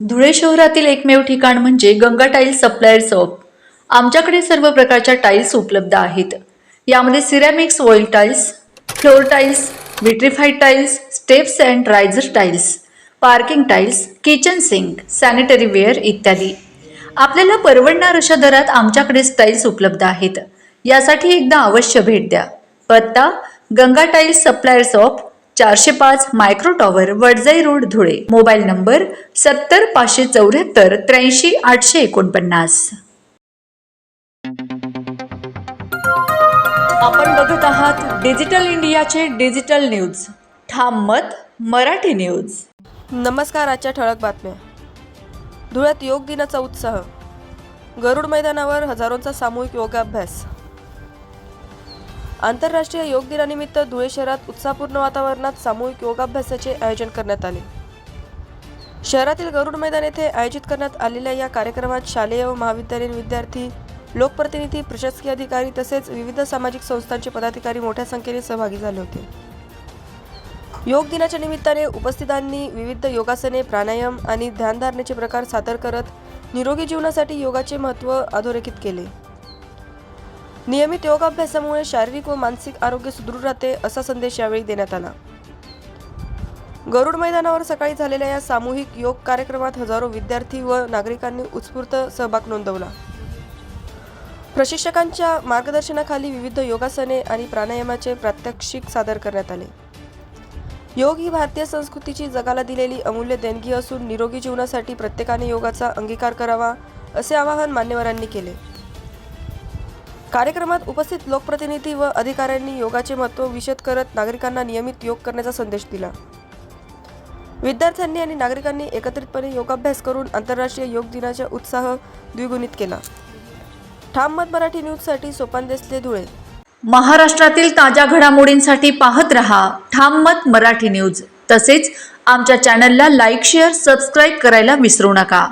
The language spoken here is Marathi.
धुळे शहरातील एकमेव ठिकाण म्हणजे गंगा टाइल्स सप्लायर शॉप। आमच्याकडे सर्व प्रकारच्या टाइल्स उपलब्ध आहेत। यामध्ये ceramics, oil tiles, floor tiles, vitrified tiles, steps and riser tiles, parking tiles, kitchen sink, sanitary ware इत्यादी। आपल्याला परवडणार अशा दरात आमच्याकडे टाइल्स उपलब्ध आहेत। यासाठी एकदा अवश्य भेट द्या। पत्ता Ganga tiles supplier shop, 405 micro tower, Wadjai road, Dhule. Mobile number 70 574 83 849। आपण बघत आहात डिजिटल इंडियाचे डिजिटल न्यूज। ठाम मत मराठी न्यूज। नमस्कार। आजच्या ठळक बातम्या। धुळ्यात योग दिनाचा उत्साह। गरुड मैदानावर हजारोंचा सामूहिक योगाभ्यास। आंतरराष्ट्रीय योग दिनानिमित्त धुळे शहरात उत्साहपूर्ण वातावरणात सामूहिक योगाभ्यासाचे आयोजन करण्यात आले। शहरातील गरुड मैदान येथे आयोजित करण्यात आलेल्या या कार्यक्रमात शालेय व महाविद्यालयीन विद्यार्थी, लोकप्रतिनिधी, प्रशासकीय अधिकारी तसेच विविध सामाजिक संस्थांचे पदाधिकारी मोठ्या संख्येने सहभागी झाले होते। योग दिनाच्या निमित्ताने उपस्थितांनी विविध योगासने, प्राणायाम आणि ध्यानधारणेचे प्रकार सादर करत निरोगी जीवनासाठी योगाचे महत्त्व अधोरेखित केले। नियमित योगाभ्यासामुळे शारीरिक व मानसिक आरोग्य सुदृढ राहते असा संदेश यावेळी देण्यात आला। गरुड मैदानावर सकाळी झालेल्या या सामूहिक योग कार्यक्रमात हजारो विद्यार्थी व नागरिकांनी उत्स्फूर्त सहभाग नोंदवला। प्रशिक्षकांच्या मार्गदर्शनाखाली विविध योगासने आणि प्राणायामाचे प्रात्यक्षिक सादर करण्यात आले। योग ही भारतीय संस्कृतीची जगाला दिलेली अमूल्य देणगी असून निरोगी जीवनासाठी प्रत्येकाने योगाचा अंगीकार करावा असे आवाहन मान्यवरांनी केले। कार्यक्रमात उपस्थित लोकप्रतिनिधी व अधिकाऱ्यांनी योगाचे महत्त्व विशद करत नागरिकांना नियमित योग करण्याचा संदेश दिला। विद्यार्थ्यांनी आणि नागरिकांनी एकत्रितपणे योगाभ्यास करून आंतरराष्ट्रीय योग दिनाचा उत्साह द्विगुणित केला। ठाम मत मराठी न्यूजसाठी सोपान देसले, धुळे। महाराष्ट्रातील ताज्या घडामोडींसाठी पाहत रहा ठाम मत मराठी न्यूज। तसेच आमच्या चॅनलला लाईक, शेअर, सबस्क्राईब करायला विसरू नका।